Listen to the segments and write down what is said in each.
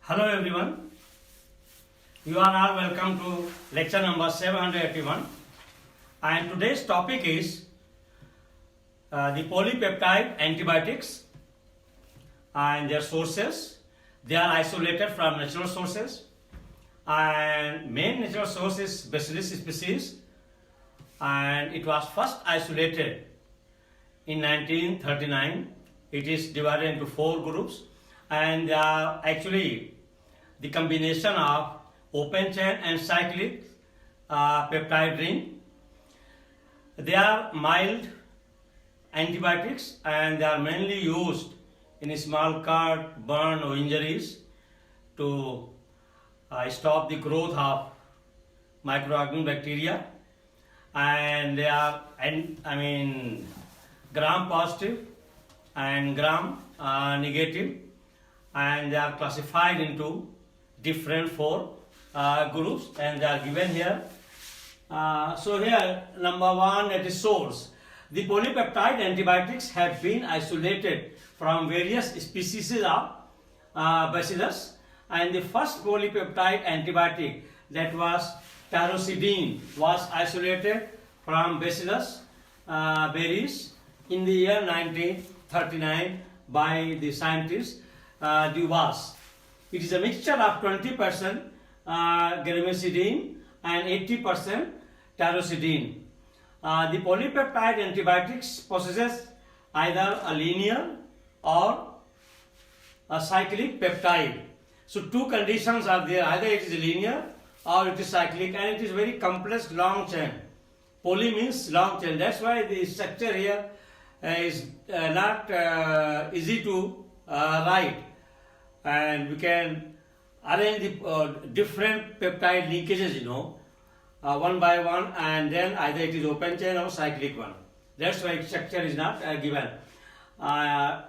Hello everyone, you are all welcome to lecture number 781 and today's topic is the polypeptide antibiotics and their sources. They are isolated from natural sources and main natural source is Bacillus species and it was first isolated in 1939. It is divided into 4 groups and they are actually the combination of open chain and cyclic peptide ring. They are mild antibiotics and they are mainly used in small cut, burn or injuries to stop the growth of microorganism bacteria, and they are gram positive and gram negative, and they are classified into different 4 groups and they are given here. So here number 1, that is source. The polypeptide antibiotics have been isolated from various species of Bacillus, and the first polypeptide antibiotic, that was taurucidine, was isolated from Bacillus berries in the year 1939 by the scientist Duwas. It is a mixture of 20% gramicidine and 80% taurucidine. The polypeptide antibiotics possesses either a linear or a cyclic peptide. So 2 conditions are there, either it is linear or it is cyclic, and it is very complex long chain. Poly means long chain, that's why the structure here is not easy to write, and we can arrange the different peptide linkages, one by one, and then either it is open chain or cyclic one. That's why structure is not given. A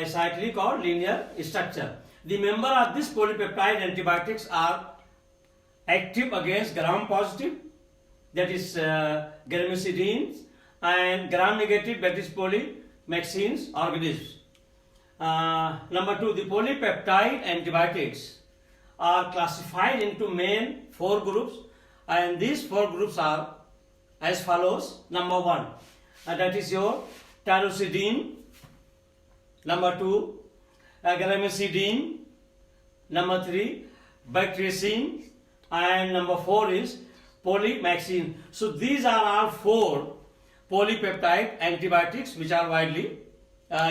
cyclic or linear structure. The member of this polypeptide antibiotics are active against gram positive, that is gramicidines, and gram negative, that is polymyxins organisms. Number 2, the polypeptide antibiotics are classified into main 4 groups, and these 4 groups are as follows. Number 1, that is your taurucidine. Number 2, gramicidine. Number 3, bactricin, and number 4 is polymyxin. So these are all 4 polypeptide antibiotics which are widely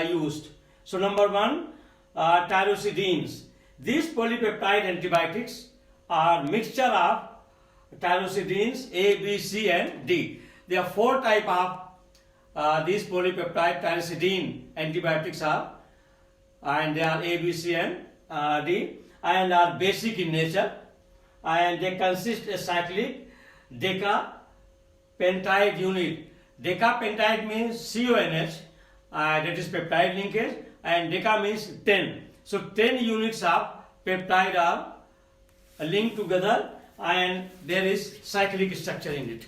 used. So number 1, taurucidines. These polypeptide antibiotics are mixture of taurucidines A, B, C and D. There are 4 type of these polypeptide taurucidine antibiotics are, and they are A, B, C and D, and are basic in nature, and they consist of cyclic decapentide unit. Decapentide means CONH, that is peptide linkage, and deca means 10. So 10 units of peptide are linked together and there is cyclic structure in it.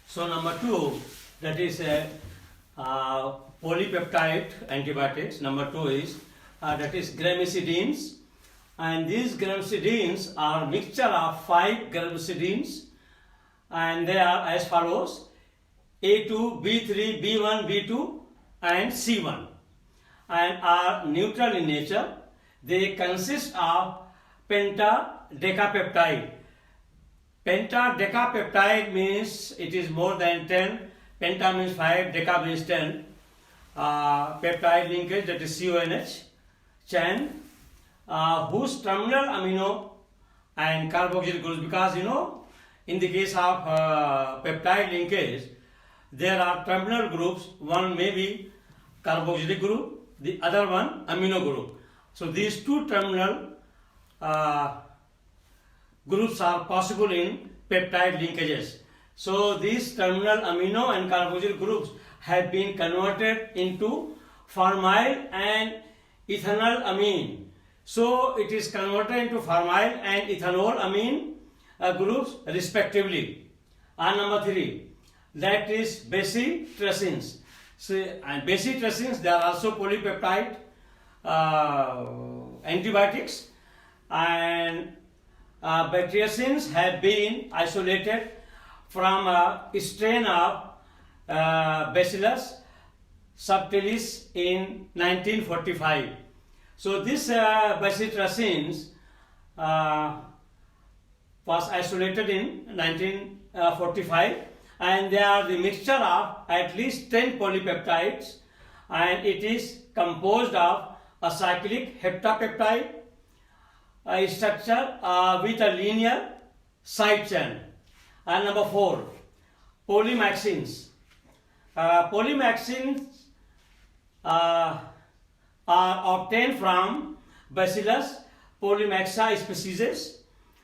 So number 2, that is polypeptide antibiotics. Number 2 is that is gramicidines, and these gramicidines are mixture of 5 gramicidines, and they are as follows: A2, B3, B1, B2 and C1, and are neutral in nature. They consist of pentadecapeptide. Pentadecapeptide means it is more than 10. Penta means 5, deca means 10. Peptide linkage, that is CONH chain, whose terminal amino and carboxylic groups, because in the case of peptide linkage there are terminal groups. One may be carboxylic group, the other one amino group. So these 2 terminal groups are possible in peptide linkages. So these terminal amino and carboxyl groups have been converted into formyl and ethanol amine. So it is converted into formyl and ethanol amine groups respectively. And number 3, that is bacitracins. So, and bacitracins, they are also polypeptide antibiotics, and bacteriacins have been isolated from a strain of Bacillus subtilis in 1945. So this bacitracins was isolated in 1945, and they are the mixture of at least 10 polypeptides, and it is composed of a cyclic heptapeptide structure with a linear side chain. And number 4, polymaxins. Polymaxins are obtained from Bacillus polymaxa species,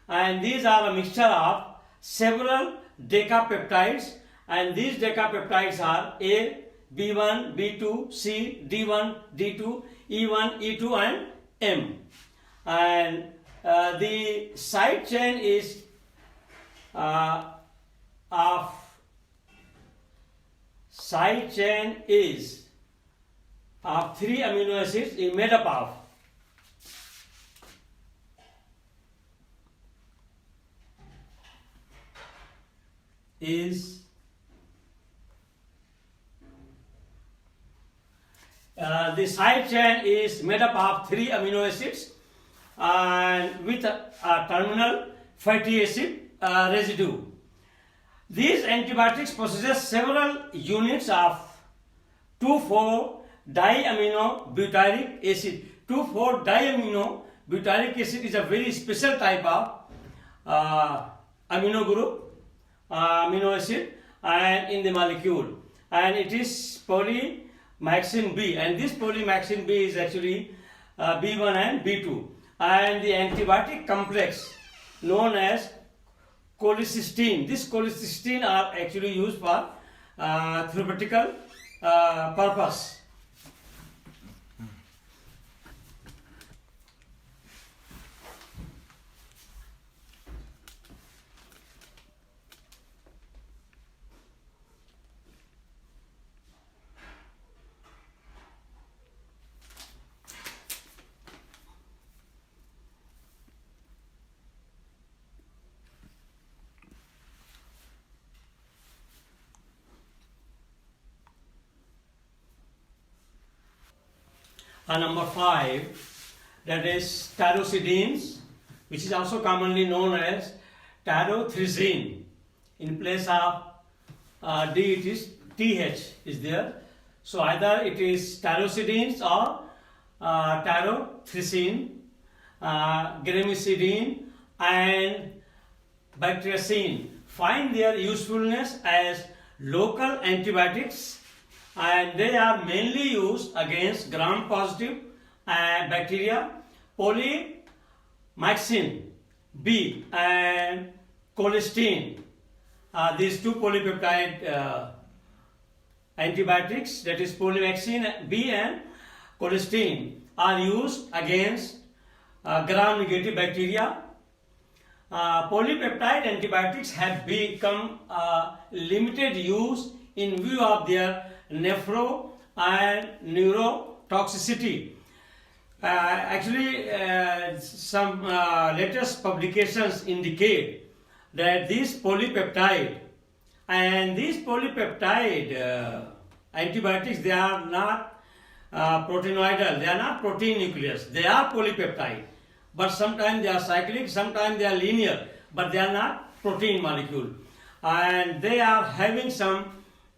and these are a mixture of several decapeptides, and these decapeptides are A, B1, B2, C, D1, D2, E1, E2 and M. And the side chain is of 3 amino acids is made up of the side chain is made up of 3 amino acids and with a terminal fatty acid residue. These antibiotics possess several units of 2,4-diaminobutyric acid. 2,4-diaminobutyric acid is a very special type of amino group, amino acid, and in the molecule, and it is polymaxin B, and this polymaxin B is actually B1 and B2, and the antibiotic complex known as cholecystine. This cholecystine are actually used for therapeutical purpose. Number 5, that is tyrosidines, which is also commonly known as tyrothricin. In place of D, it is TH is there. So either it is tyrosidines or tyrothricin, gramicidine and bacteriacin find their usefulness as local antibiotics, and they are mainly used against gram-positive bacteria, polymaxin B and cholecystine. These 2 polypeptide antibiotics, that is polymaxin B and cholecystine, are used against gram-negative bacteria. Polypeptide antibiotics have become limited use in view of their nephro and neurotoxicity. Actually, some latest publications indicate that these polypeptide antibiotics, they are not proteinoidal, they are not protein nucleus, they are polypeptide, but sometimes they are cyclic, sometimes they are linear, but they are not protein molecule, and they are having some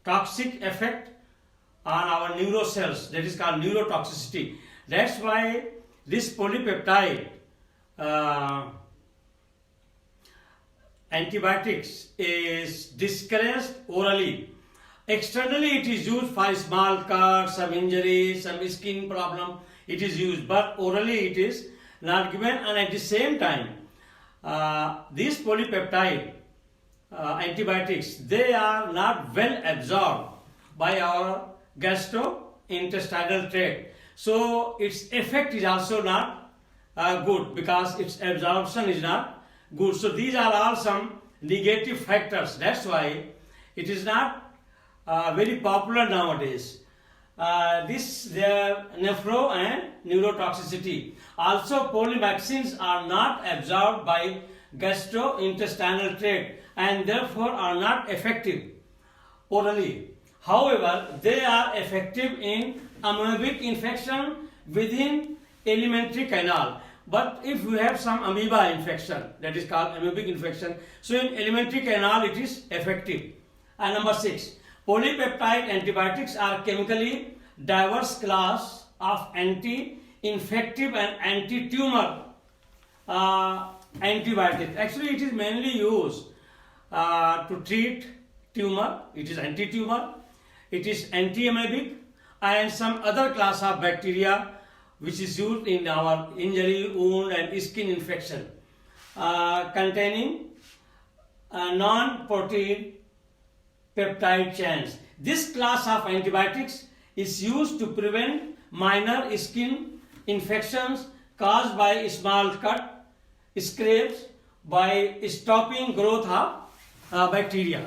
toxic effect on our neurocells, that is called neurotoxicity. That's why this polypeptide antibiotics is discouraged orally. Externally it is used for small cuts, some injuries, some skin problem, it is used, but orally it is not given. And at the same time, these polypeptide antibiotics, they are not well absorbed by our gastrointestinal tract. So its effect is also not good, because its absorption is not good. So these are all some negative factors. That's why it is not very popular nowadays. Their nephro and neurotoxicity. Also, polymyxins are not absorbed by gastrointestinal tract and therefore are not effective orally. However, they are effective in amoebic infection within alimentary canal. But if you have some amoeba infection, that is called amoebic infection, so in alimentary canal it is effective. And number 6, polypeptide antibiotics are chemically diverse class of anti-infective and anti-tumor antibiotics. Actually, it is mainly used to treat tumor. It is anti-tumor, it is anti-amoebic, and some other class of bacteria which is used in our injury, wound and skin infection, containing non-protein peptide chains. This class of antibiotics is used to prevent minor skin infections caused by small cut, scrapes, by stopping growth of bacteria.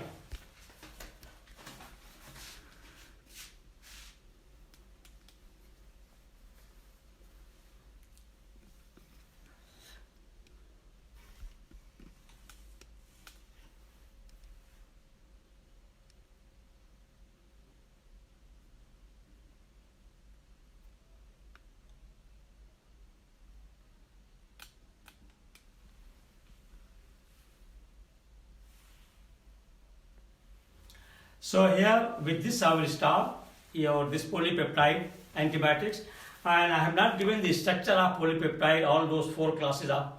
So here with this I will stop this polypeptide antibiotics, and I have not given the structure of polypeptide, all those 4 classes of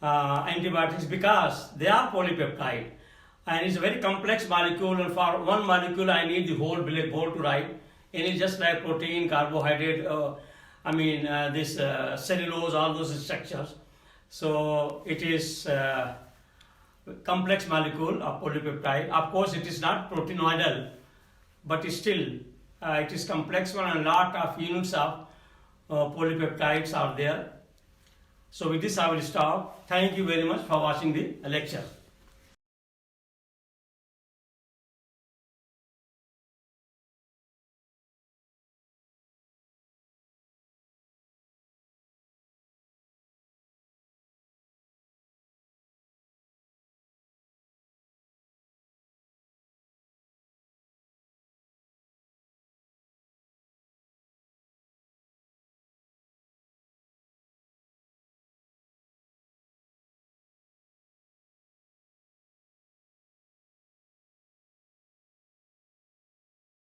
antibiotics, because they are polypeptide and it's a very complex molecule, and for one molecule I need the whole blackboard to write. And it's just like protein, carbohydrate, this cellulose, all those structures. So it is complex molecule of polypeptide. Of course, it is not proteinoidal, but still it is complex one, and a lot of units of polypeptides are there. So with this I will stop. Thank you very much for watching the lecture.